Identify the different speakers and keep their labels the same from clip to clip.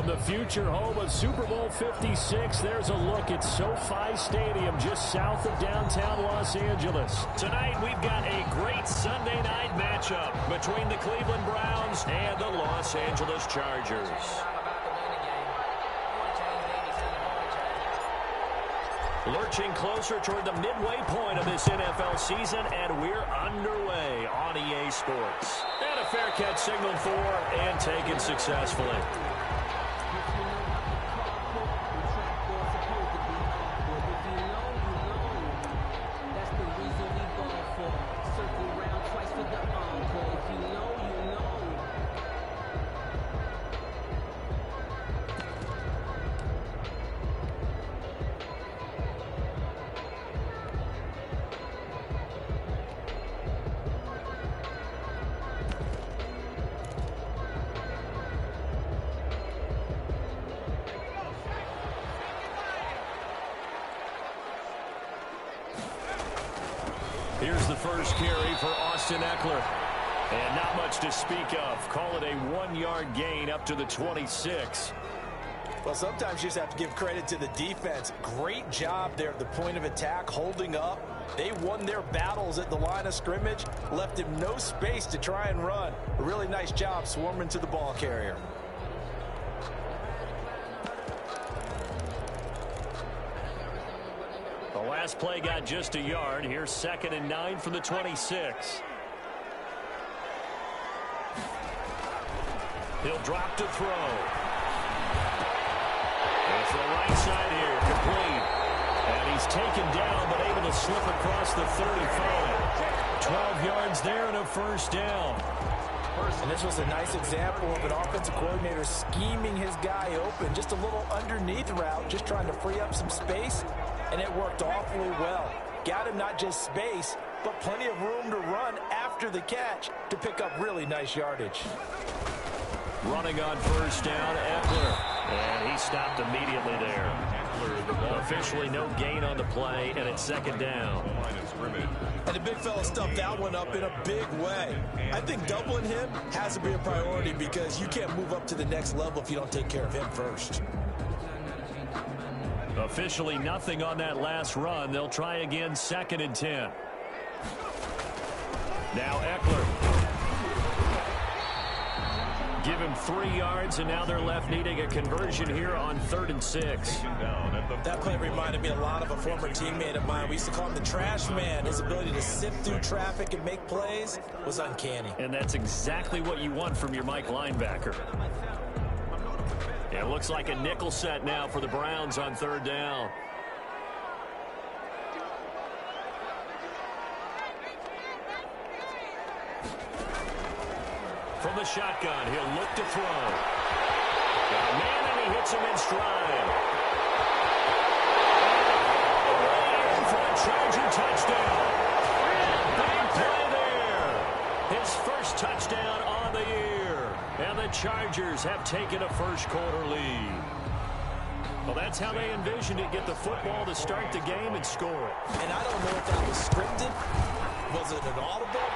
Speaker 1: From the future home of Super Bowl 56, there's a look at SoFi Stadium just south of downtown Los Angeles. Tonight, we've got a great Sunday night matchup between the Cleveland Browns and the Los Angeles Chargers. Lurching closer toward the midway point of this NFL season, and we're underway on EA Sports. And a fair catch signaled for and taken successfully. Here's the first carry for Austin Ekeler. And not much to speak of. Call it a 1-yard gain up to the 26.
Speaker 2: Well, sometimes you just have to give credit to the defense. Great job there at the point of attack, holding up. They won their battles at the line of scrimmage, left him no space to try and run. A really nice job swarming to the ball carrier.
Speaker 1: The last play got just a yard. Here's 2nd and 9 from the 26. He'll drop to throw. It's the right side here, complete. And he's taken down, but able to slip across the 35. 12 yards there and a first down.
Speaker 2: And this was a nice example of an offensive coordinator scheming his guy open. Just a little underneath route, just trying to free up some space. And it worked awfully well. Got him not just space, but plenty of room to run after the catch to pick up really nice yardage.
Speaker 1: Running on first down, Ekeler. And he stopped immediately there. Officially no gain on the play, and it's 2nd down.
Speaker 2: And the big fella stuffed that one up in a big way. I think doubling him has to be a priority because you can't move up to the next level if you don't take care of him first.
Speaker 1: Officially nothing on that last run. They'll try again, 2nd and 10. Now Ekeler. Give him 3 yards, and now they're left needing a conversion here on 3rd and 6.
Speaker 2: That play reminded me a lot of a former teammate of mine. We used to call him the trash man. His ability to sift through traffic and make plays was uncanny.
Speaker 1: And that's exactly what you want from your Mike linebacker. It looks like a nickel set now for the Browns on 3rd down. From the shotgun, he'll look to throw. Got a man, and he hits him in stride. And for a Charger touchdown. Big play there. His first touchdown on the year. And the Chargers have taken a first-quarter lead. Well, that's how they envisioned it. Get the football to start the game and score it.
Speaker 2: And I don't know if that was scripted. Was it an audible?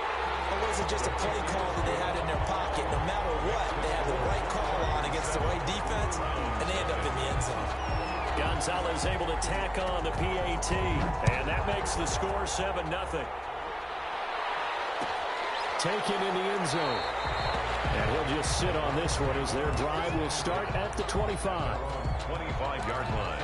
Speaker 2: Or was it just a play call that they had in their pocket? No matter what, they had the right call on against the right defense, and they end up in the end zone.
Speaker 1: Gonzalez able to tack on the PAT, and that makes the score 7-0. Taken in the end zone. And he'll just sit on this one as their drive will start at the 25.
Speaker 3: 25-yard line.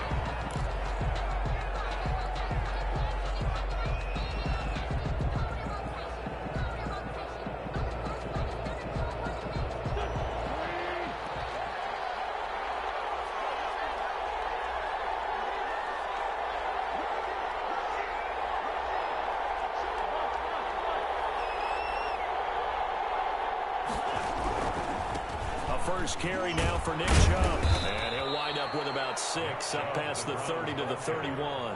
Speaker 1: First carry now for Nick Chubb. And he'll wind up with about 6 up past the 30 to the 31.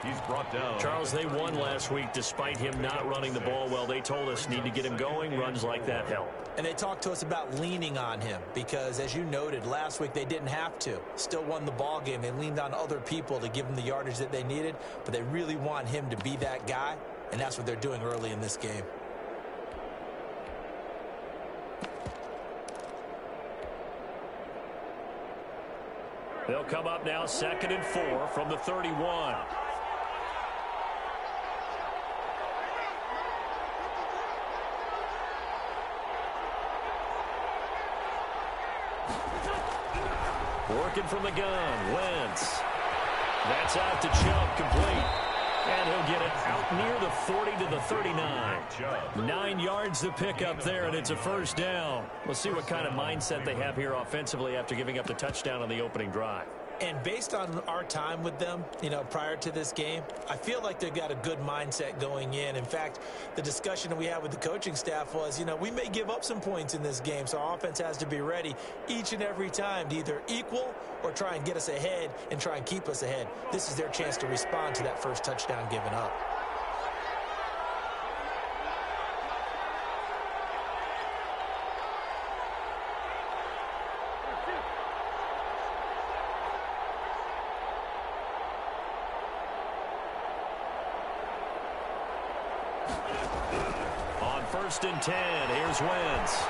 Speaker 3: He's brought down.
Speaker 1: Charles, they won last week despite him not running the ball well. They told us need to get him going. Runs like that help.
Speaker 2: And they talked to us about leaning on him because, as you noted, last week they didn't have to. Still won the ball game. They leaned on other people to give them the yardage that they needed, but they really want him to be that guy, and that's what they're doing early in this game.
Speaker 1: They'll come up now 2nd and 4 from the 31. Working from the gun, Wentz. That's out to Chubb, complete. And he'll get it out near the 40 to the 39. 9 yards to pick up there, and it's a first down. We'll see what kind of mindset they have here offensively after giving up the touchdown on the opening drive.
Speaker 2: And based on our time with them, prior to this game, I feel like they've got a good mindset going in. In fact, the discussion that we had with the coaching staff was, we may give up some points in this game, so our offense has to be ready each and every time to either equal or try and get us ahead and try and keep us ahead. This is their chance to respond to that first touchdown given up.
Speaker 1: On 1st and 10, here's Wentz.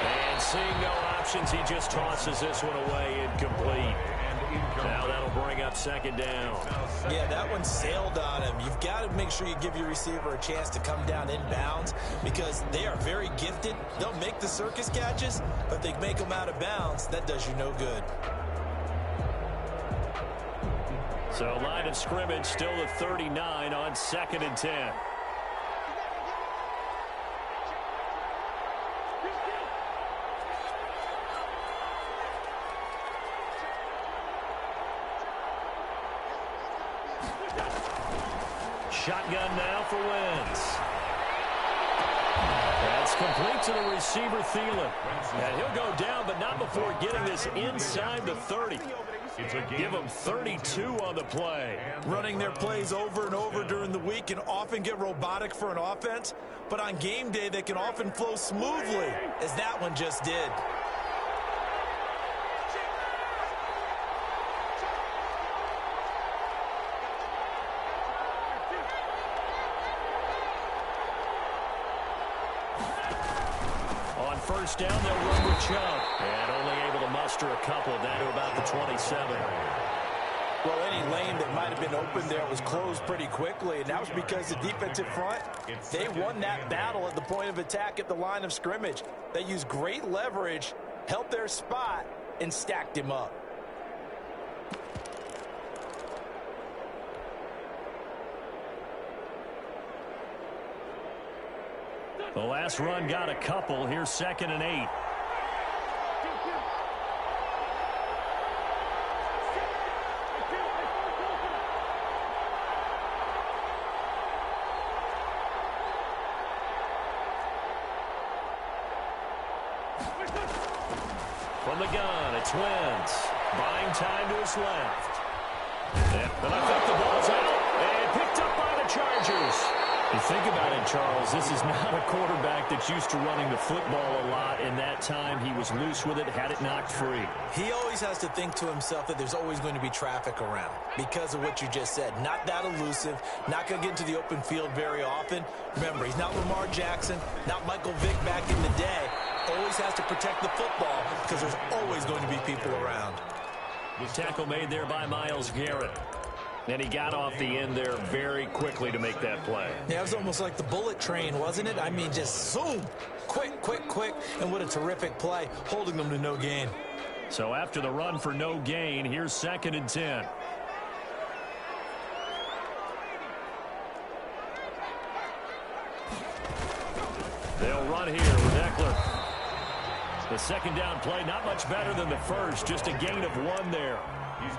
Speaker 1: And seeing no options, he just tosses this one away, incomplete. Now that'll bring up 2nd down.
Speaker 2: Yeah, that one sailed on him. You've got to make sure you give your receiver a chance to come down inbounds because they are very gifted. They'll make the circus catches, but if they make them out of bounds, that does you no good.
Speaker 1: So line of scrimmage still at 39 on 2nd and 10. Shotgun now for Wentz. That's complete to the receiver, Thielen. And he'll go down, but not before getting this inside the 30. Give them 32 on the play.
Speaker 2: Running their plays over and over during the week can often get robotic for an offense, but on game day they can often flow smoothly, as that one just did.
Speaker 1: On 1st down, they'll run with Chubb. And only able to muster a couple down to about the 27.
Speaker 2: Well, any lane that might have been open there was closed pretty quickly, and that was because the defensive front, they won that battle at the point of attack at the line of scrimmage. They used great leverage, held their spot, and stacked him up.
Speaker 1: The last run got a couple. Here's 2nd and 8. From the gun, it's Wentz. Buying time to his left. And I think the ball's out. And picked up by the Chargers. You think about it, Charles, this is not a quarterback that's used to running the football a lot. In that time, he was loose with it, had it knocked free.
Speaker 2: He always has to think to himself that there's always going to be traffic around because of what you just said. Not that elusive, not going to get into the open field very often. Remember, he's not Lamar Jackson, not Michael Vick back in the day. Always has to protect the football because there's always going to be people around.
Speaker 1: Tackle made there by Myles Garrett. And he got off the end there very quickly to make that play.
Speaker 2: Yeah, it was almost like the bullet train, wasn't it? I mean, just zoom, quick, quick, quick, and what a terrific play, holding them to no gain.
Speaker 1: So after the run for no gain, here's 2nd and 10. They'll run here with Eckler. The 2nd down play, not much better than the first, just a gain of 1 there.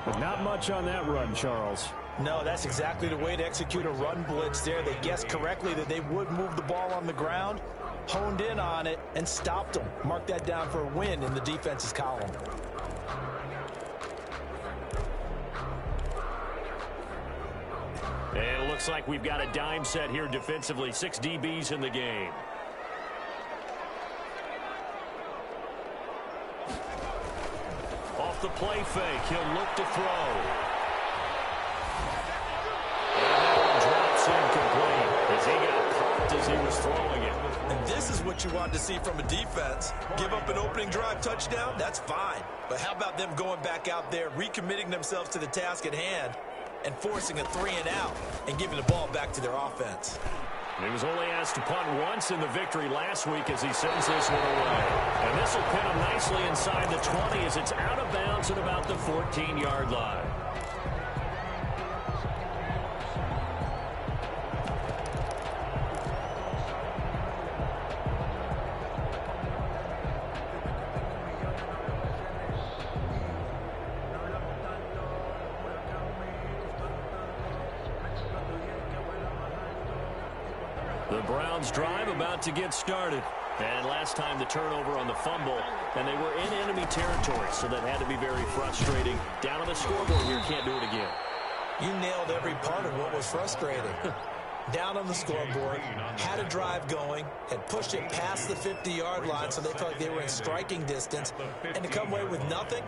Speaker 1: But not much on that run, Charles.
Speaker 2: No, that's exactly the way to execute a run blitz there. They guessed correctly that they would move the ball on the ground, honed in on it, and stopped them. Mark that down for a win in the defense's column.
Speaker 1: And it looks like we've got a dime set here defensively. 6 DBs in the game. Off the play fake, he'll look to throw. And that one drops incomplete as he got popped as he was throwing it.
Speaker 2: And this is what you want to see from a defense. Give up an opening drive touchdown, that's fine. But how about them going back out there, recommitting themselves to the task at hand, and forcing a 3-and-out and giving the ball back to their offense?
Speaker 1: He was only asked to punt once in the victory last week as he sends this one away. And this will pin him nicely inside the 20 as it's out of bounds at about the 14-yard line. The Browns drive about to get started. And last time the turnover on the fumble, and they were in enemy territory, so that had to be very frustrating. Down on the scoreboard here, can't do it again.
Speaker 2: You nailed every part of what was frustrating. Down on the scoreboard, had a drive going, had pushed it past the 50-yard line, so they felt like they were in striking distance, and to come away with nothing,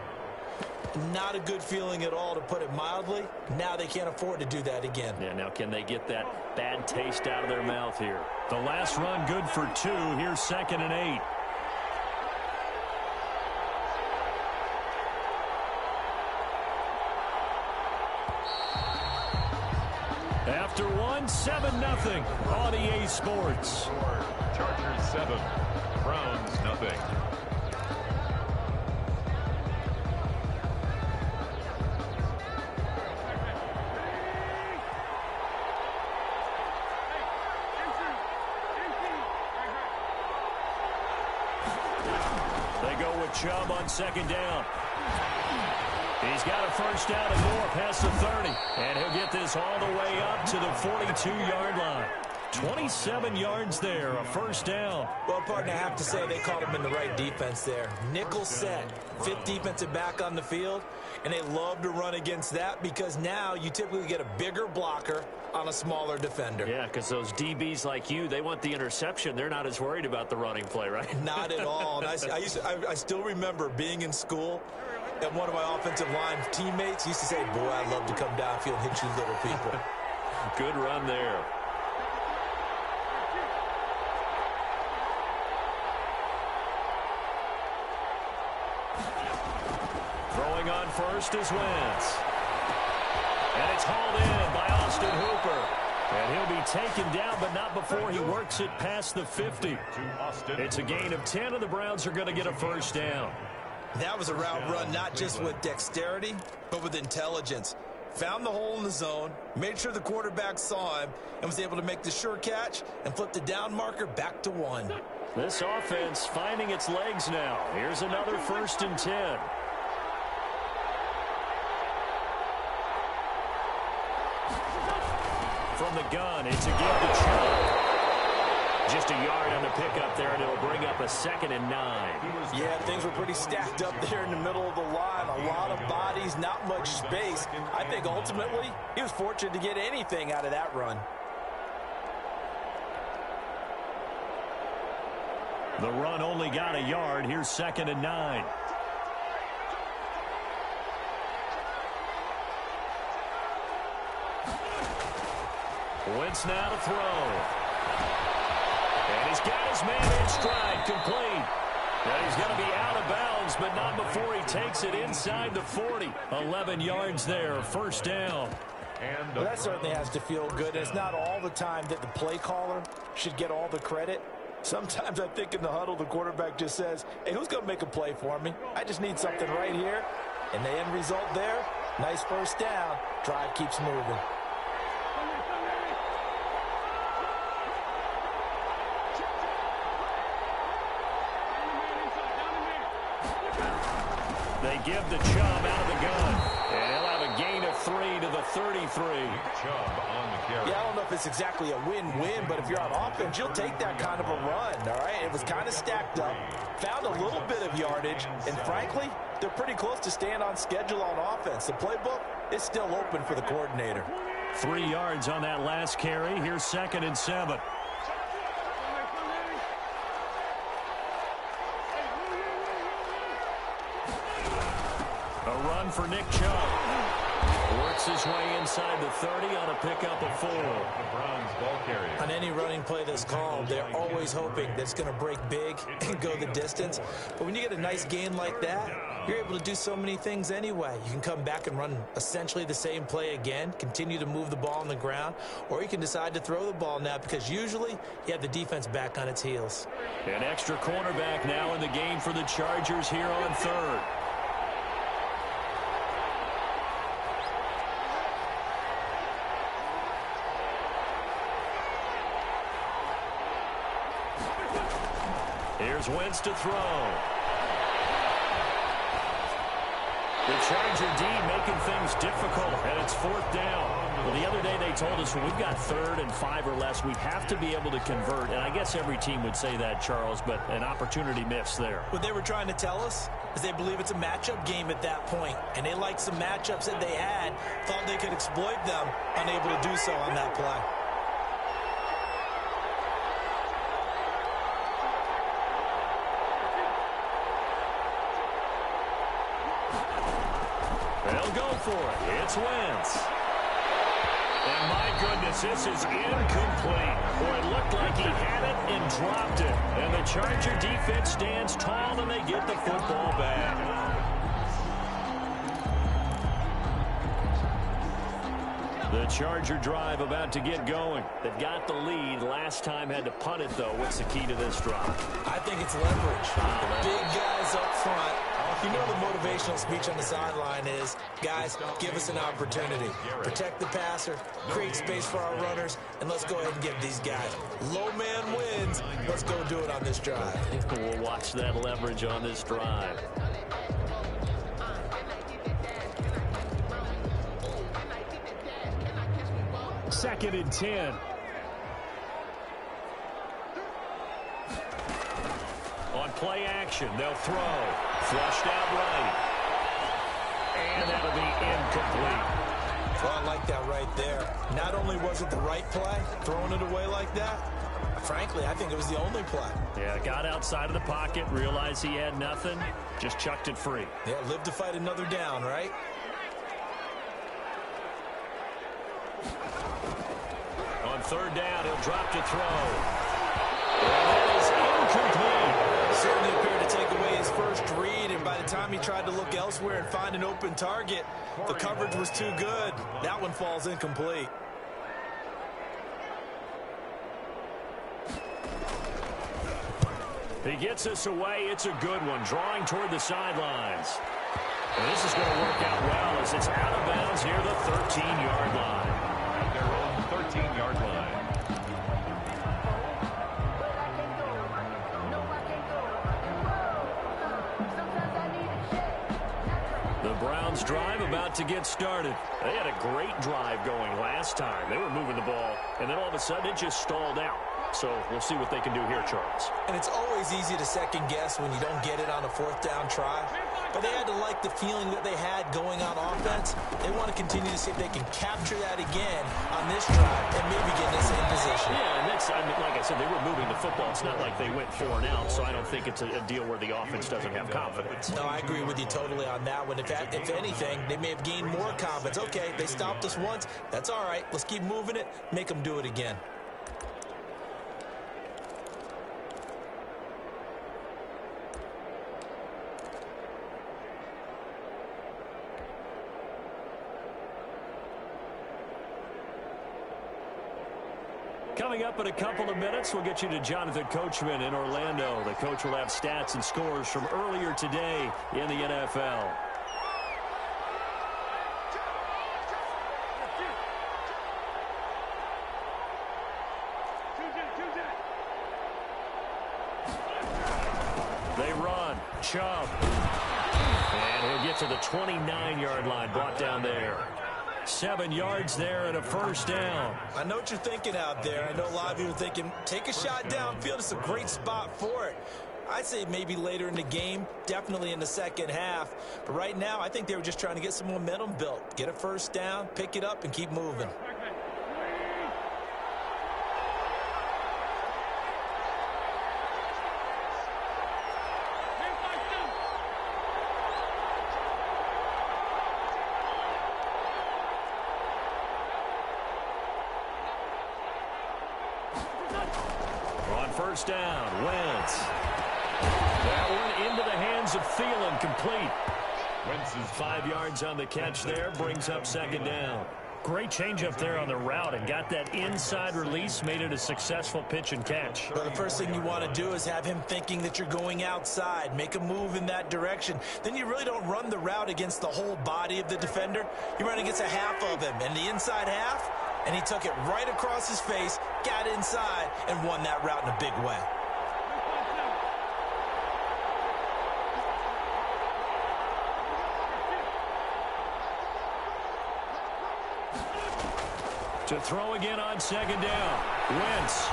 Speaker 2: not a good feeling at all, to put it mildly. Now they can't afford to do that again.
Speaker 1: Yeah, now can they get that bad taste out of their mouth here? The last run good for 2. Here's 2nd and 8. After one, 7-0 on EA Sports.
Speaker 3: Chargers 7, Browns nothing.
Speaker 1: They go with Chubb on 2nd down. He's got a first down and more past the 30. And he'll get this all the way up to the 42-yard line. 27 yards there, a first down.
Speaker 2: Well, partner, I have to say they caught him in the right defense there. Nickel set, 5th defensive back on the field, and they love to run against that because now you typically get a bigger blocker on a smaller defender.
Speaker 1: Yeah, because those DBs like you, they want the interception. They're not as worried about the running play, right?
Speaker 2: Not at all. And I still remember being in school, and one of my offensive line teammates used to say, boy, I'd love to come downfield and hit you little people.
Speaker 1: Good run there. Throwing on first is Wentz. And it's hauled in by Austin Hooper. And he'll be taken down, but not before he works it past the 50. It's a gain of 10, and the Browns are going to get a first down.
Speaker 2: That was a route run not just with dexterity, but with intelligence. Found the hole in the zone, made sure the quarterback saw him, and was able to make the sure catch and flip the down marker back to 1.
Speaker 1: This offense finding its legs now. Here's another 1st and 10. From the gun, it's a give to Chubb. Just a yard on the pickup there, and it'll bring up a 2nd and 9.
Speaker 2: Yeah, things were pretty stacked up there in the middle of the line. A lot of bodies, not much space. I think ultimately he was fortunate to get anything out of that run.
Speaker 1: The run only got a yard. Here's 2nd and 9. Wentz now to throw. And he's got his man in stride, complete. Now he's going to be out of bounds, but not before he takes it inside the 40. 11 yards there, first down.
Speaker 2: Well, that certainly has to feel good. It's not all the time that the play caller should get all the credit. Sometimes I think in the huddle, the quarterback just says, hey, who's going to make a play for me? I just need something right here. And the end result there, nice first down. Drive keeps moving.
Speaker 1: They give the Chubb out of the gun. And he'll have a gain of 3 to the 33.
Speaker 3: Chubb on the carry.
Speaker 2: Yeah, I don't know if it's exactly a win-win, but if you're on offense, you'll take that kind of a run, all right? It was kind of stacked up, found a little bit of yardage, and frankly, they're pretty close to staying on schedule on offense. The playbook is still open for the coordinator.
Speaker 1: 3 yards on that last carry. Here's 2nd and 7. A run for Nick Chubb. Works Makes his way inside the 30 on a pickup of 4.
Speaker 3: The Browns ball carrier.
Speaker 2: On any running play that's called, they're always hoping that it's going to break big and go the distance. But when you get a nice gain like that, you're able to do so many things anyway. You can come back and run essentially the same play again, continue to move the ball on the ground, or you can decide to throw the ball now because usually you have the defense back on its heels.
Speaker 1: An extra cornerback now in the game for the Chargers here on 3rd. Here's Wentz to throw. The Charger D making things difficult, and it's 4th down. Well, the other day they told us when we've got 3rd and 5 or less, we have to be able to convert. And I guess every team would say that, Charles, but an opportunity missed there.
Speaker 2: What they were trying to tell us is they believe it's a matchup game at that point, and they liked some matchups that they had, thought they could exploit them, unable to do so on that play.
Speaker 1: They'll go for it. It's Wentz. And my goodness, this is incomplete. Boy, it looked like he had it and dropped it. And the Charger defense stands tall and they get the football back. The Charger drive about to get going. They've got the lead. Last time had to punt it, though. What's the key to this drive?
Speaker 2: I think it's leverage. The big guys up front. You know the motivational speech on the sideline is, guys, give us an opportunity. Protect the passer, create space for our runners, and let's go ahead and get these guys. Low man wins. Let's go do it on this drive.
Speaker 1: We'll watch that leverage on this drive. Second and 10. On play action, they'll throw. Flushed out right. And that'll be incomplete.
Speaker 2: Well, I like that right there. Not only was it the right play, throwing it away like that, frankly, I think it was the only play.
Speaker 1: Yeah, got outside of the pocket, realized he had nothing, just chucked it free.
Speaker 2: Yeah, live to fight another down, right?
Speaker 1: On 3rd down, he'll drop to throw. And that is incomplete.
Speaker 2: Certainly appeared to take away his first read, and by the time he tried to look elsewhere and find an open target, the coverage was too good. That one falls incomplete.
Speaker 1: He gets us away. It's a good one, drawing toward the sidelines. And this is going to work out well as it's out of bounds near the 13-yard line.
Speaker 3: At their own 13-yard line.
Speaker 1: The Browns drive about to get started. They had a great drive going last time. They were moving the ball, and then all of a sudden it just stalled out. So we'll see what they can do here, Charles.
Speaker 2: And it's always easy to second guess when you don't get it on a 4th down try. But they had to like the feeling that they had going on offense. They want to continue to see if they can capture that again on this drive and maybe get in the same position.
Speaker 1: Yeah, and that's, I mean, like I said, they were moving the football. It's not like they went 4 and out, so I don't think it's a deal where the offense doesn't have confidence.
Speaker 2: No, I agree with you totally on that one. If anything, they may have gained more confidence. Okay, they stopped us once. That's all right. Let's keep moving it. Make them do it again.
Speaker 1: Coming up in a couple of minutes, we'll get you to Jonathan Coachman in Orlando. The coach will have stats and scores from earlier today in the NFL. They run. Chubb. And he'll get to the 29-yard line, brought down there. 7 yards there and a first down.
Speaker 2: I know what you're thinking out there. I know a lot of you are thinking, take a shot downfield. It's a great spot for it. I'd say maybe later in the game, definitely in the second half. But right now, I think they were just trying to get some momentum built. Get a first down, pick it up, and keep moving.
Speaker 1: first down. Wentz. That one into the hands of Thielen, complete.
Speaker 3: Wentz is
Speaker 1: 5 yards on the catch there, brings up second down.
Speaker 4: Great change up there on the route and got that inside release, made it a successful pitch and catch.
Speaker 2: But the first thing you want to do is have him thinking that you're going outside, make a move in that direction. Then you really don't run the route against the whole body of the defender. You run against a half of him, and the inside half, and he took it right across his face, got inside, and won that route in a big way.
Speaker 1: To throw again on second down. Wentz.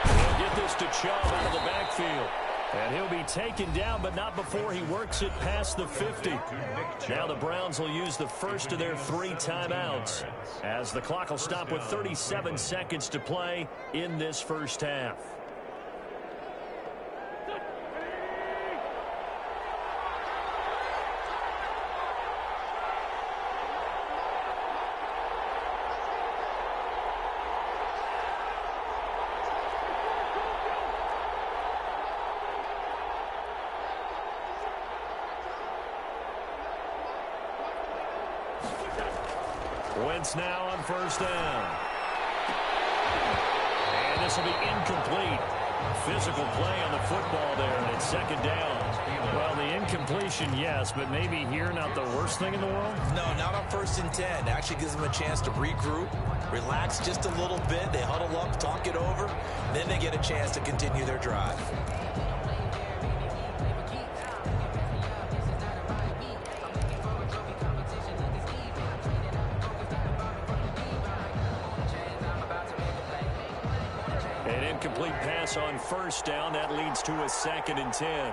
Speaker 1: He'll get this to Chubb out of the backfield. And he'll be taken down, but not before he works it past the 50. Now the Browns will use the first of their 3 timeouts, as the clock will stop with 37 seconds to play in this first half. Wentz now on first down. And this will be incomplete. Physical play on the football there, and it's second down.
Speaker 4: Well, the incompletion, yes, but maybe here not the worst thing in the world?
Speaker 2: No, not on 1st and 10. Actually gives them a chance to regroup, relax just a little bit. They huddle up, talk it over, then they get a chance to continue their drive.
Speaker 1: An incomplete pass on first down. That leads to a 2nd and 10.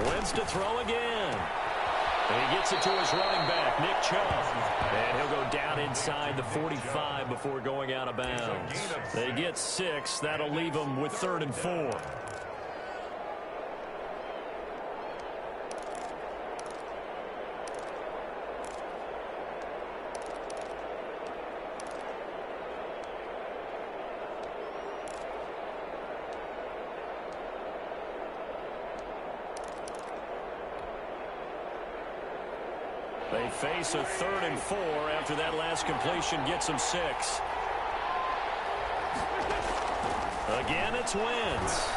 Speaker 1: Wentz to throw again. And he gets it to his running back, Nick Chubb. And he'll go down inside the 45 before going out of bounds. They get 6. That'll leave them with 3rd and 4. They face a 3rd and 4 after that last completion gets them 6. Again, it's Wentz.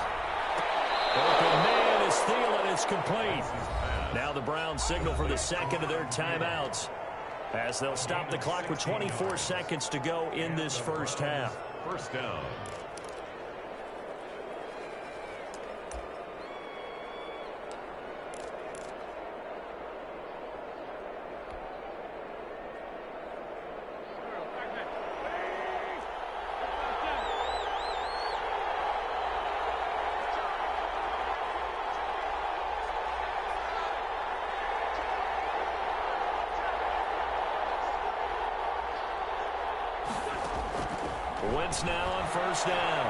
Speaker 1: Open man is Thielen. It's complete. Now the Browns signal for the 2nd of their timeouts, as they'll stop the clock with 24 seconds to go in this first half.
Speaker 3: first down.
Speaker 1: Wentz now on first down.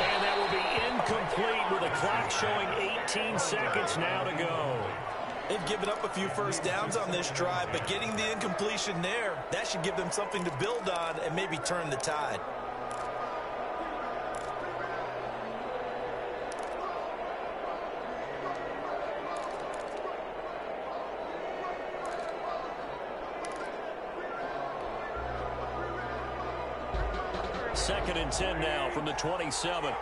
Speaker 1: And that will be incomplete with a clock showing 18 seconds now to go.
Speaker 2: They've given up a few first downs on this drive, but getting the incompletion there, that should give them something to build on and maybe turn the tide.
Speaker 1: Second and 10 now from the 27.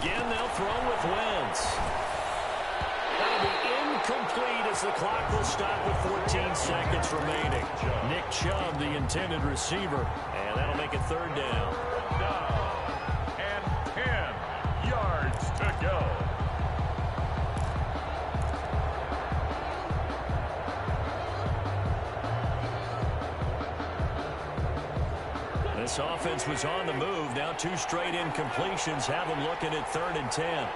Speaker 1: Again, they'll throw with Wentz. That'll be incomplete as the clock will stop with 14 seconds remaining. Nick Chubb, the intended receiver, and that'll make it third down.
Speaker 3: And 10 yards to go.
Speaker 1: This offense was on the move. Now two straight incompletions have them looking at 3rd and 10.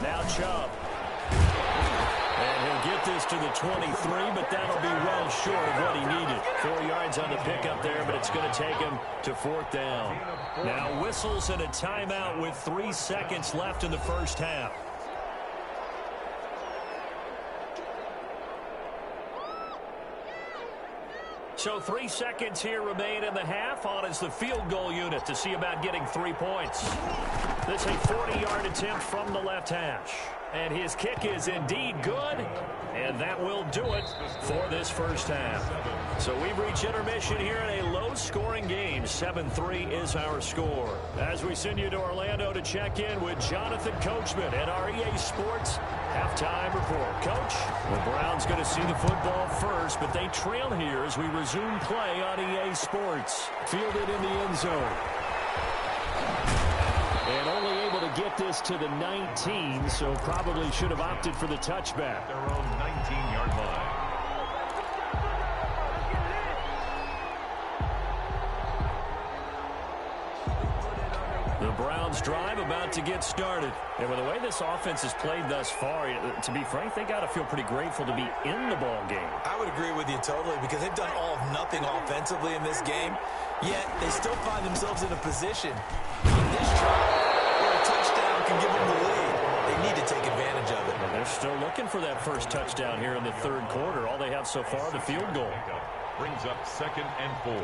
Speaker 1: Now Chubb. And he'll get this to the 23, but that'll be well short of what he needed. 4 yards on the pickup there, but it's going to take him to 4th down. Now whistles and a timeout with 3 seconds left in the first half. So 3 seconds here remain in the half. On is the field goal unit to see about getting 3 points. This a 40-yard attempt from the left hash. And his kick is indeed good. And that will do it for this first half. So we've reached intermission here in a low-scoring game. 7-3 is our score. As we send you to Orlando to check in with Jonathan Coachman at our EA Sports Halftime Report. Coach, the Browns going to see the football first, but they trail here as we resume play on EA Sports. Fielded in the end zone. And only able to get this to the 19, so probably should have opted for the touchback.
Speaker 3: Their own 19-yard line.
Speaker 1: The Browns drive about to get started. And with the way this offense has played thus far, to be frank, they got to feel pretty grateful to be in the ball game.
Speaker 2: I would agree with you totally because they've done all of nothing offensively in this game, yet they still find themselves in a position on this drive where a touchdown can give them the lead. They need to take advantage of it.
Speaker 1: And they're still looking for that first touchdown here in the third quarter. All they have so far, the field goal.
Speaker 3: Brings up 2nd and 4.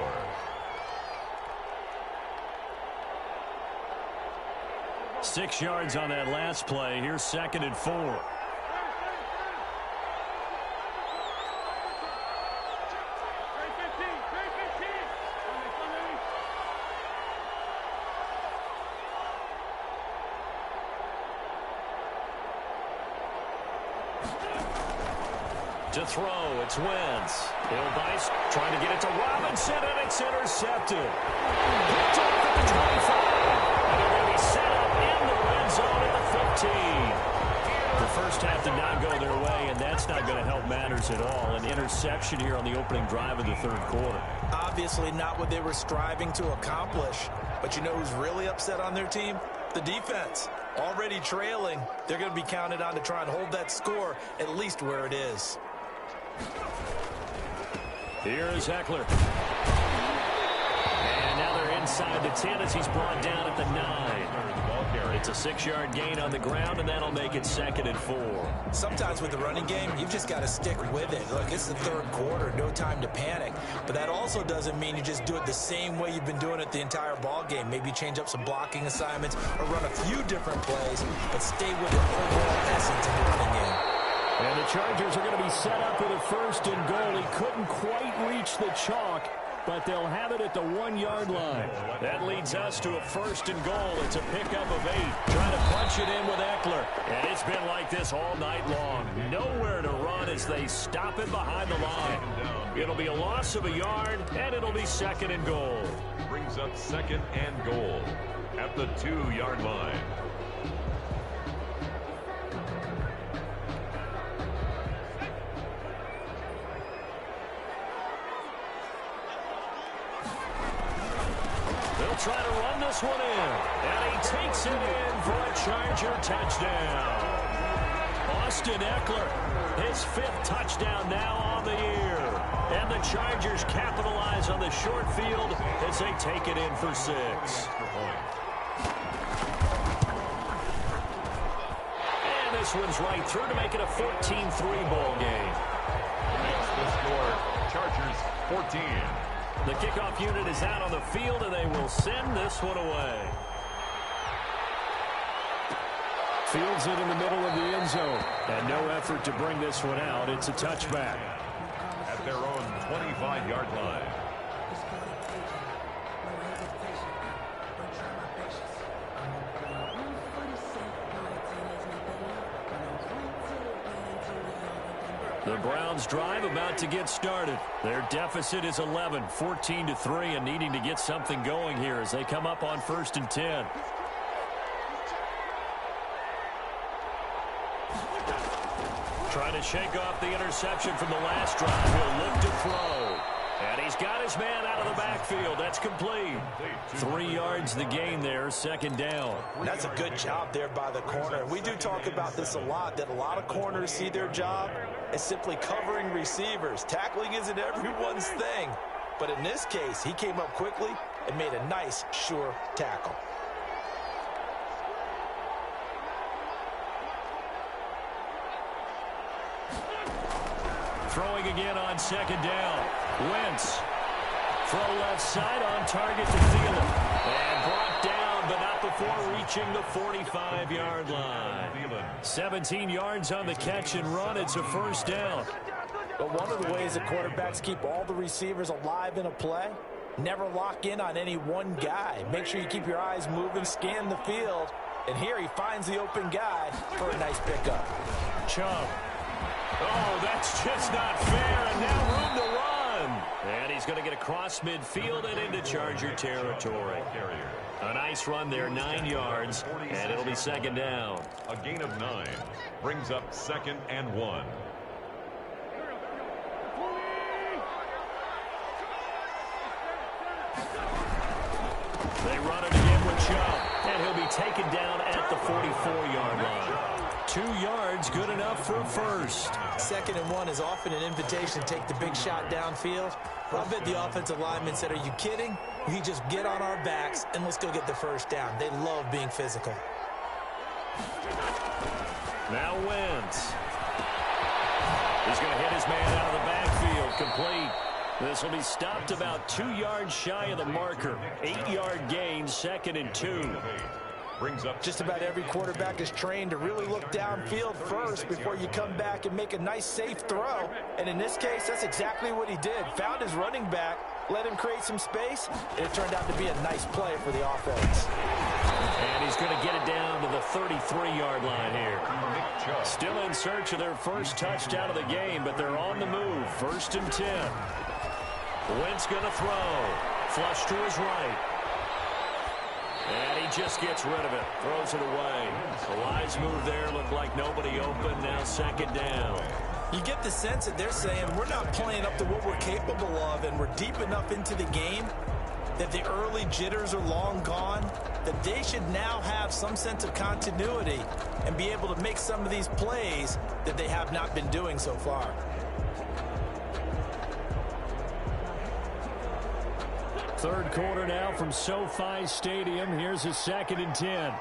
Speaker 1: Six yards on that last play. Here's 2nd and 4. To throw, it's Wentz. Bill Bice trying to get it to Robinson, and it's intercepted. Picked off at the 25. And they're going to be set up in the red zone at the 15. The first half did not go their way, and that's not going to help matters at all. An interception here on the opening drive of the third quarter.
Speaker 2: Obviously not what they were striving to accomplish. But you know who's really upset on their team? The defense. Already trailing. They're going to be counted on to try and hold that score at least where it is.
Speaker 1: Here is Eckler. And now they're inside the 10 as he's brought down at the 9. It's a 6-yard gain on the ground, and that'll make it 2nd and 4.
Speaker 2: Sometimes with the running game, you've just got to stick with it. Look, it's the third quarter, no time to panic. But that also doesn't mean you just do it the same way you've been doing it the entire ball game. Maybe change up some blocking assignments or run a few different plays, but stay with the overall essence of the running game.
Speaker 1: And the Chargers are going to be set up with a 1st and goal. He couldn't quite reach the chalk, but they'll have it at the 1-yard line. That leads us to a 1st and goal. It's a pickup of 8. Trying to punch it in with Eckler. And it's been like this all night long. Nowhere to run as they stop it behind the line. It'll be a loss of a yard, and it'll be 2nd and goal.
Speaker 3: Brings up 2nd and goal at the 2-yard line.
Speaker 1: They'll try to run this one in. And he takes it in for a Charger touchdown. Austin Eckler, his 5th touchdown now on the year. And the Chargers capitalize on the short field as they take it in for 6. And this one's right through to make it a 14-3 ball game.
Speaker 3: Makes the score Chargers 14.
Speaker 1: The kickoff unit is out on the field, and they will send this one away. Fields it in the middle of the end zone. And no effort to bring this one out. It's a touchback.
Speaker 3: At their own 25-yard line.
Speaker 1: The Browns drive about to get started. Their deficit is 11, 14-3, and needing to get something going here as they come up on 1st and 10. Trying to shake off the interception from the last drive. He'll look to throw. And he's got his man out of the backfield. That's complete. 3 yards the gain there, second down.
Speaker 2: That's a good job there by the corner. We do talk about this a lot, that a lot of corners see their job as simply covering receivers. Tackling isn't everyone's thing. But in this case, he came up quickly and made a nice, sure tackle.
Speaker 1: Throwing again on second down. Wentz. Throw left side on target to Thielen. And brought down, but not before reaching the 45-yard line. 17 yards on the catch and run. It's a first down.
Speaker 2: But one of the ways that quarterbacks keep all the receivers alive in a play, never lock in on any one guy. Make sure you keep your eyes moving, scan the field. And here he finds the open guy for a nice pickup.
Speaker 1: Chubb. Oh, that's just not fair, and now room to run. And he's going to get across midfield and into Charger territory. A nice run there, 9 yards, and it'll be second down.
Speaker 3: A gain of 9 brings up 2nd and 1.
Speaker 1: They run it again with Chubb, and he'll be taken down at the 44-yard line. 2 yards, good enough for a first.
Speaker 2: 2nd and 1 is often an invitation to take the big shot downfield. I bet the offensive lineman said, are you kidding? We just get on our backs and let's go get the first down. They love being physical.
Speaker 1: Now Wentz. He's going to hit his man out of the backfield, complete. This will be stopped about 2 yards shy of the marker. 8-yard gain, 2nd and 2.
Speaker 3: Brings up
Speaker 2: just about every quarterback is trained to really look downfield first before you come back and make a nice safe throw. And in this case, that's exactly what he did. Found his running back, let him create some space, and it turned out to be a nice play for the offense.
Speaker 1: And he's going to get it down to the 33-yard line here. Still in search of their first touchdown of the game, but they're on the move. 1st and 10. Wentz going to throw. Flush to his right. And he just gets rid of it. Throws it away. The wise move there. Looked like nobody open. Now second down.
Speaker 2: You get the sense that they're saying we're not playing up to what we're capable of, and we're deep enough into the game that the early jitters are long gone, that they should now have some sense of continuity and be able to make some of these plays that they have not been doing so far.
Speaker 1: Third quarter now from SoFi Stadium. Here's a 2nd and 10.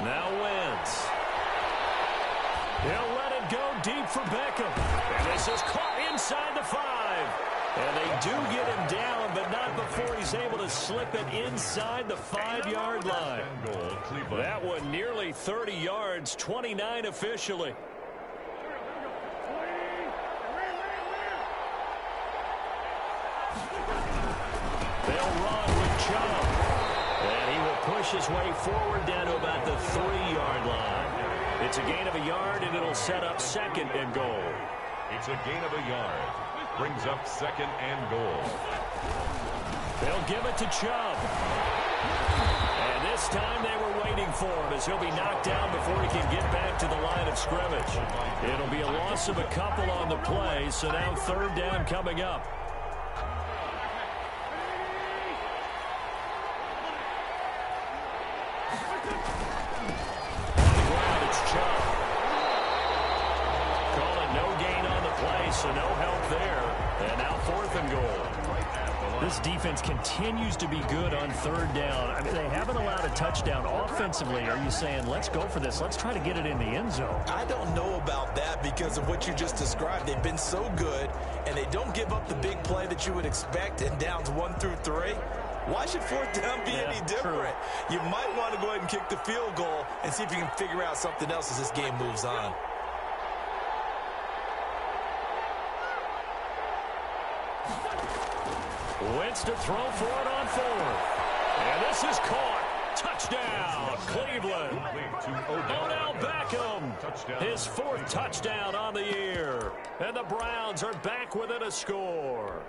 Speaker 1: Now Wentz. He'll let it go deep for Beckham. And this is caught inside the 5. And they do get him down, but not before he's able to slip it inside the 5-yard line. That one nearly 30 yards, 29 officially. They'll run with Chubb. And he will push his way forward down to about the 3-yard line. It's a gain of a yard, and it'll set up 2nd and goal.
Speaker 3: It's a gain of a yard. Brings up 2nd and goal.
Speaker 1: They'll give it to Chubb. And this time they were waiting for him as he'll be knocked down before he can get back to the line of scrimmage. It'll be a loss of a couple on the play, so now 3rd down coming up. On the ground, it's Chubb. Calling no gain on the play, so no help there. And now 4th and goal. This defense continues to be good on 3rd down. I mean, they haven't allowed a touchdown. Offensively, are you saying, let's go for this? Let's try to get it in the end zone.
Speaker 2: I don't know about that because of what you just described. They've been so good, and they don't give up the big play that you would expect in downs 1 through 3. Why should 4th down be any different? True. You might want to go ahead and kick the field goal and see if you can figure out something else as this game moves on.
Speaker 1: Wentz to throw for it on 4th. And this is caught. Touchdown, Cleveland. Odell Beckham, his 4th touchdown on the year. And the Browns are back within a score.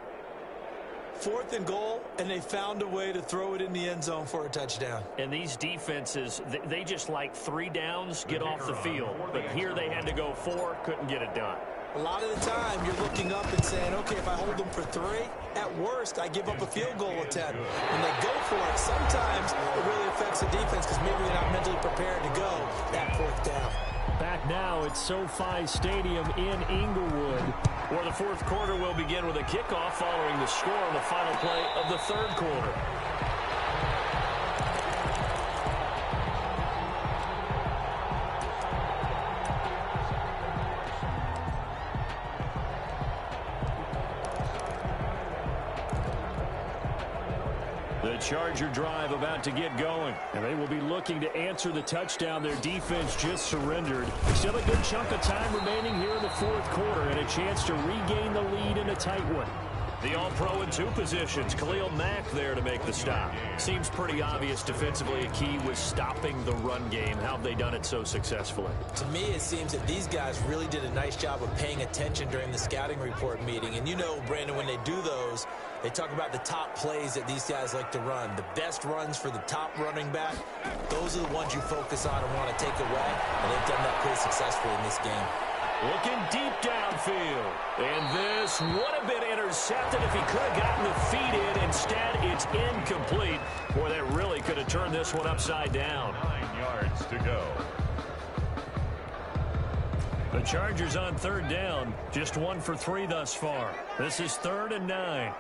Speaker 2: 4th and goal, and they found a way to throw it in the end zone for a touchdown.
Speaker 4: And these defenses, they just like 3 downs, get off the field. But here they had to go 4, couldn't get it done.
Speaker 2: A lot of the time, you're looking up and saying, okay, if I hold them for 3, at worst, I give up a field goal attempt. When they go for it, sometimes it really affects the defense because maybe they're not mentally prepared to go that 4th down.
Speaker 1: Back now at SoFi Stadium in Inglewood, where the 4th quarter will begin with a kickoff following the score on the final play of the 3rd quarter. The Charger drive about to get going, and they will be looking to answer the touchdown their defense just surrendered. Still a good chunk of time remaining here in the 4th quarter and a chance to regain the lead in a tight one. The All-Pro in 2 positions. Khalil Mack there to make the stop. Seems pretty obvious defensively a key was stopping the run game. How have they done it so successfully?
Speaker 2: To me, it seems that these guys really did a nice job of paying attention during the scouting report meeting. And you know, Brandon, when they do those, they talk about the top plays that these guys like to run. The best runs for the top running back, those are the ones you focus on and want to take away. And they've done that pretty successfully in this game.
Speaker 1: Looking deep downfield. And this would have been intercepted if he could have gotten the feet in. Instead, it's incomplete. Boy, that really could have turned this one upside down.
Speaker 3: 9 yards to go.
Speaker 1: The Chargers on 3rd down. Just 1 for 3 thus far. This is 3rd and 9.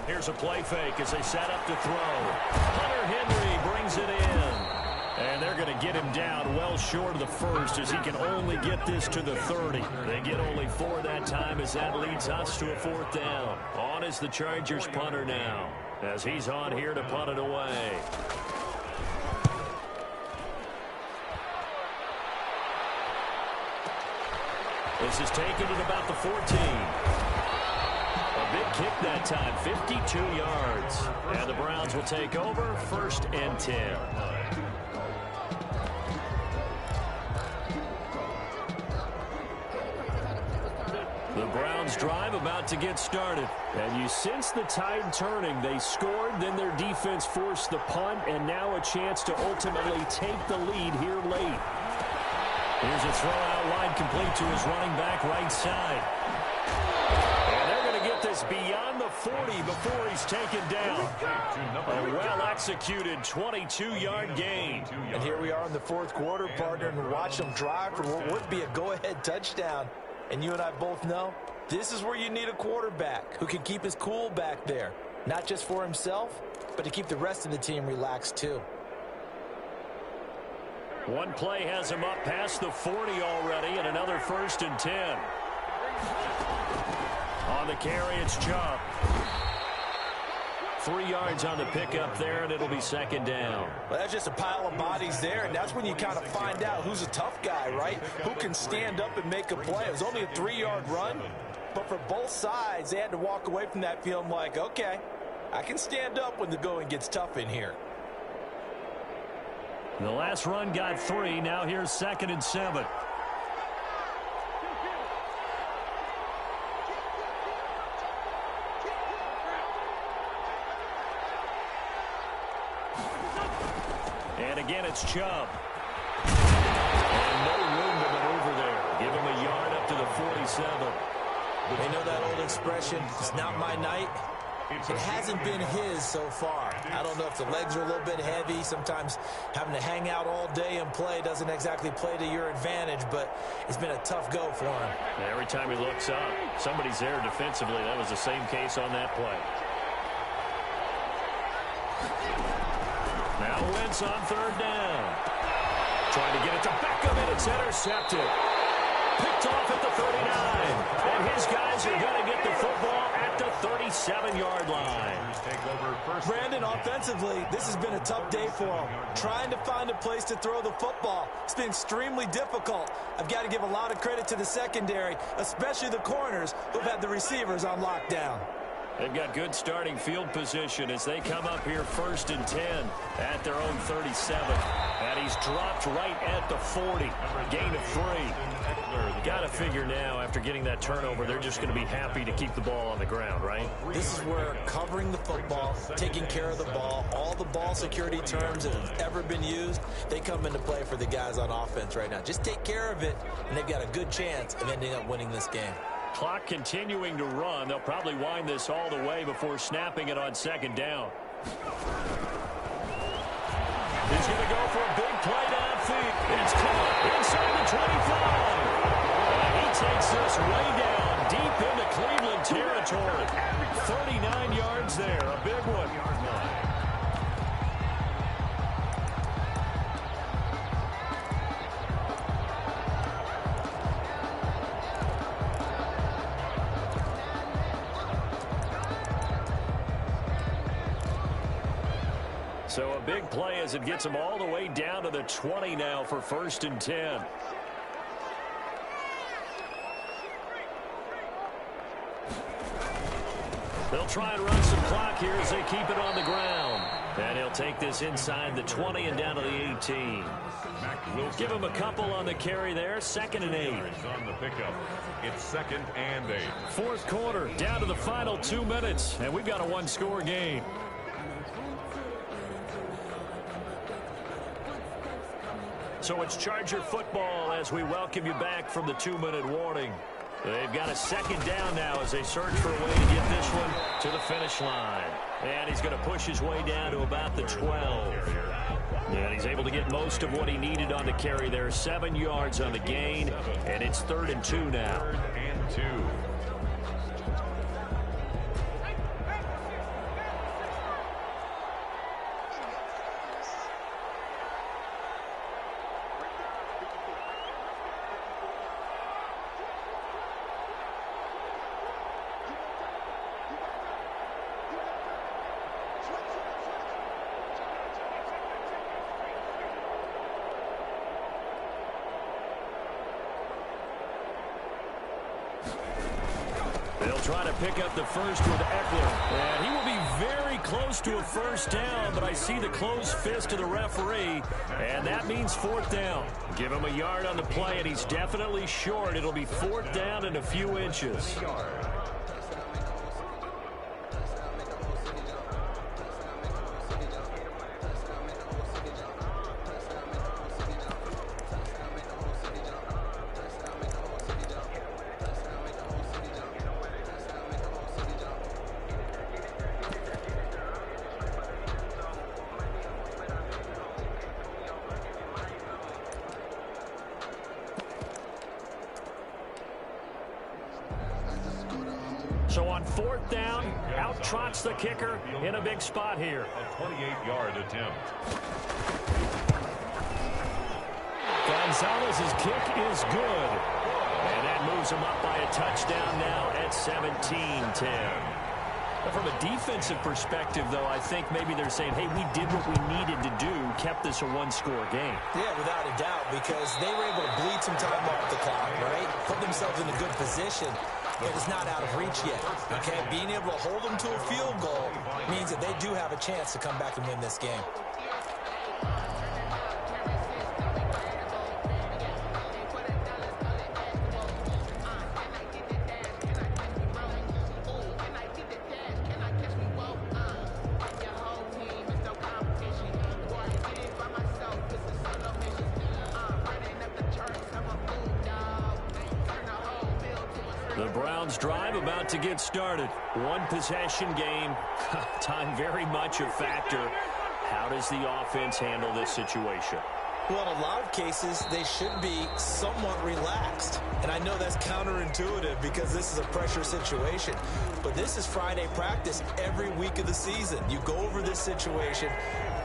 Speaker 1: Here's a play fake as they set up to throw. Hunter Henry brings it in. And they're going to get him down well short of the 1st as he can only get this to the 30. They get only 4 that time as that leads us to a 4th down. On is the Chargers punter now as he's on here to punt it away. This is taken at about the 14. A big kick that time, 52 yards. And the Browns will take over, 1st and 10. The Browns drive about to get started. And you sense the tide turning. They scored, then their defense forced the punt, and now a chance to ultimately take the lead here late. Here's a throw out wide, complete to his running back right side. And they're going to get this beyond the 40 before he's taken down. A well-executed 22-yard gain.
Speaker 2: And here we are in the 4th quarter, partner, and watch them drive for what would be a go-ahead touchdown. And you and I both know this is where you need a quarterback who can keep his cool back there. Not just for himself, but to keep the rest of the team relaxed too.
Speaker 1: One play has him up past the 40 already, and another 1st and 10. On the carry, it's Chubb. 3 yards on the pickup there, and it'll be 2nd down.
Speaker 2: Well, that's just a pile of bodies there, and that's when you kind of find out who's a tough guy, right? Who can stand up and make a play. It was only a 3-yard run, but for both sides, they had to walk away from that feeling like, okay, I can stand up when the going gets tough in here.
Speaker 1: The last run got 3. Now here's 2nd and 7. And again, it's Chubb. And no room to maneuver there. Give him a yard up to the 47.
Speaker 2: They know that old expression, it's not my night. It hasn't been his so far. I don't know if the legs are a little bit heavy. Sometimes having to hang out all day and play doesn't exactly play to your advantage, but it's been a tough go for him.
Speaker 1: Every time he looks up, somebody's there defensively. That was the same case on that play. Now Wentz on 3rd down. Trying to get it to Beckham, and it's intercepted. Picked off at the 39. And his guys are going to get the football at the 37-yard line.
Speaker 2: Brandon, offensively, this has been a tough day for him. Trying to find a place to throw the football. It's been extremely difficult. I've got to give a lot of credit to the secondary, especially the corners who've had the receivers on lockdown.
Speaker 4: They've got good starting field position as they come up here 1st and 10 at their own 37. And he's dropped right at the 40. Gain of 3. Got to figure now, after getting that turnover, they're just going to be happy to keep the ball on the ground, right?
Speaker 2: This is where covering the football, taking care of the ball, all the ball security terms that have ever been used, they come into play for the guys on offense right now. Just take care of it, and they've got a good chance of ending up winning this game.
Speaker 4: Clock continuing to run. They'll probably wind this all the way before snapping it on 2nd down. He's going to go for a big play downfield. It's caught inside the 25. And he takes this way down deep into Cleveland territory. 39 yards there, a big one. So a big play as it gets them all the way down to the 20 now for 1st and 10. They'll try and run some clock here as they keep it on the ground. And he'll take this inside the 20 and down to the 18. Give him a couple on the carry there. 2nd and 8.
Speaker 3: On the pickup, it's 2nd and 8.
Speaker 4: 4th quarter, down to the final 2 minutes. And we've got a one-score game. So it's Charger football as we welcome you back from the 2-minute warning. They've got a 2nd down now as they search for a way to get this one to the finish line. And he's going to push his way down to about the 12. And he's able to get most of what he needed on the carry there. 7 yards on the gain, and it's 3rd and 2 now.
Speaker 3: 3rd and 2.
Speaker 4: They'll try to pick up the first with Eckler. And he will be very close to a 1st down, but I see the closed fist of the referee, and that means 4th down. Give him a yard on the play, and he's definitely short. It'll be 4th down and a few inches. So on 4th down, out trots the kicker in a big spot here.
Speaker 3: A 28-yard attempt.
Speaker 4: Gonzalez's kick is good. And that moves him up by a touchdown now at 17-10. From a defensive perspective, though, I think maybe they're saying, hey, we did what we needed to do, kept this a one-score game.
Speaker 2: Yeah, without a doubt, because they were able to bleed some time off the clock, right? Put themselves in a good position, but it's not out of reach yet, okay? Being able to hold them to a field goal means that they do have a chance to come back and win this game.
Speaker 4: The Browns drive about to get started. One possession game. Time very much a factor. How does the offense handle this situation?
Speaker 2: Well, in a lot of cases, they should be somewhat relaxed. And I know that's counterintuitive because this is a pressure situation. But this is Friday practice every week of the season. You go over this situation,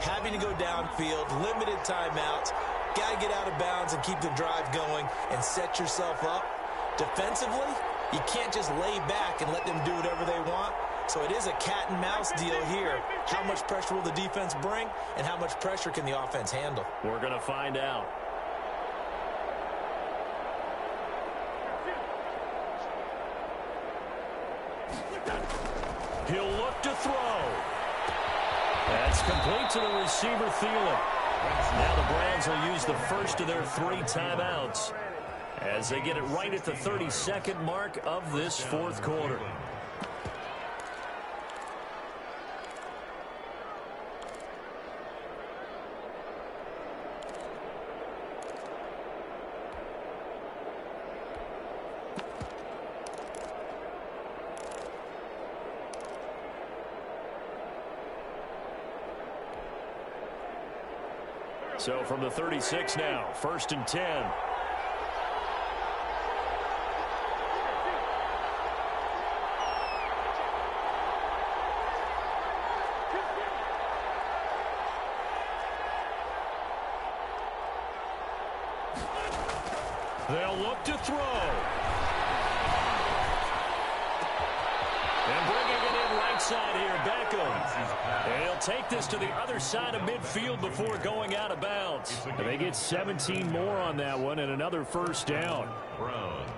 Speaker 2: having to go downfield, limited timeouts, got to get out of bounds and keep the drive going and set yourself up. Defensively, you can't just lay back and let them do whatever they want. So it is a cat and mouse deal here. How much pressure will the defense bring, and how much pressure can the offense handle?
Speaker 4: We're going to find out.
Speaker 1: He'll look to throw. That's complete to the receiver, Thielen. Now the Browns will use the first of their 3 timeouts as they get it right at the 32nd mark of this fourth quarter. So from the 36 now, 1st and 10. They'll look to throw. And bringing it in right side here, Beckham. And he'll take this to the other side of midfield before going out of bounds. And they get 17 more on that one and another first down.
Speaker 3: Browns.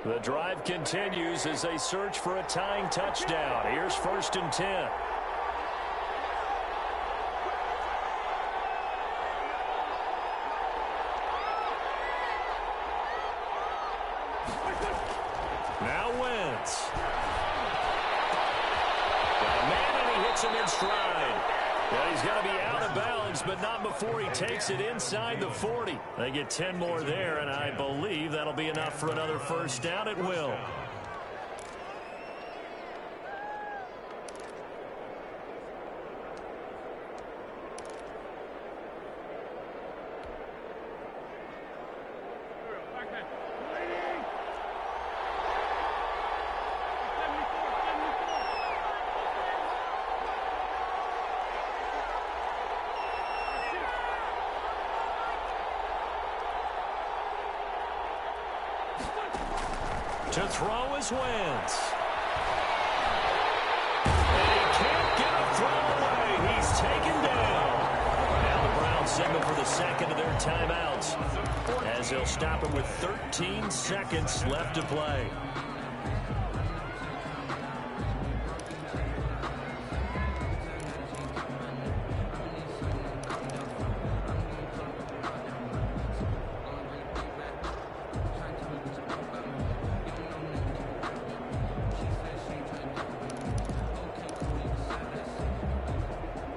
Speaker 1: The drive continues as they search for a tying touchdown. Here's 1st and 10. Now Wentz. Got a man and he hits him in stride. Well, he's going to be out of bounds, but not before he takes it inside the 40. They get 10 more there, and I believe that'll be enough for another first down. It will. To throw is Wentz. And he can't get a throw away. He's taken down. Now the Browns signal for the second of their timeouts as they'll stop him with 13 seconds left to play.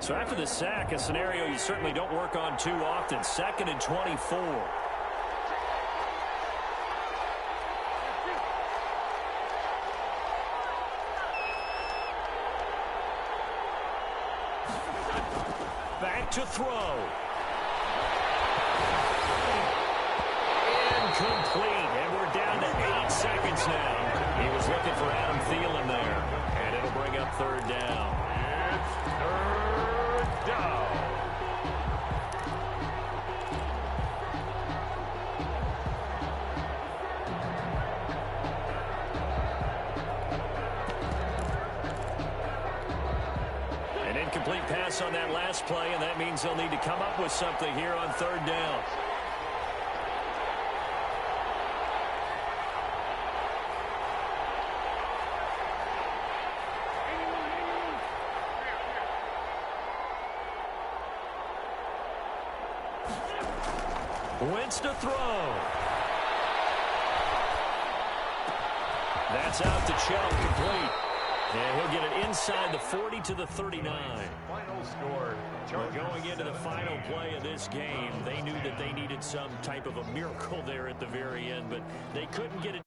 Speaker 1: So after the sack, a scenario you certainly don't work on too often. 2nd and 24. Back to throw. Incomplete. And we're down to 8 seconds now. He was looking for Adam Thielen there. And it'll bring up 3rd down.
Speaker 3: It's 3rd down.
Speaker 1: An incomplete pass on that last play, and that means they'll need to come up with something here on 3rd down. Wentz to throw. That's out to Chubb, complete. And he'll get it inside the 40 to the 39.
Speaker 3: Final score.
Speaker 1: Well, going into the final play of this game, they knew that they needed some type of a miracle there at the very end, but they couldn't get it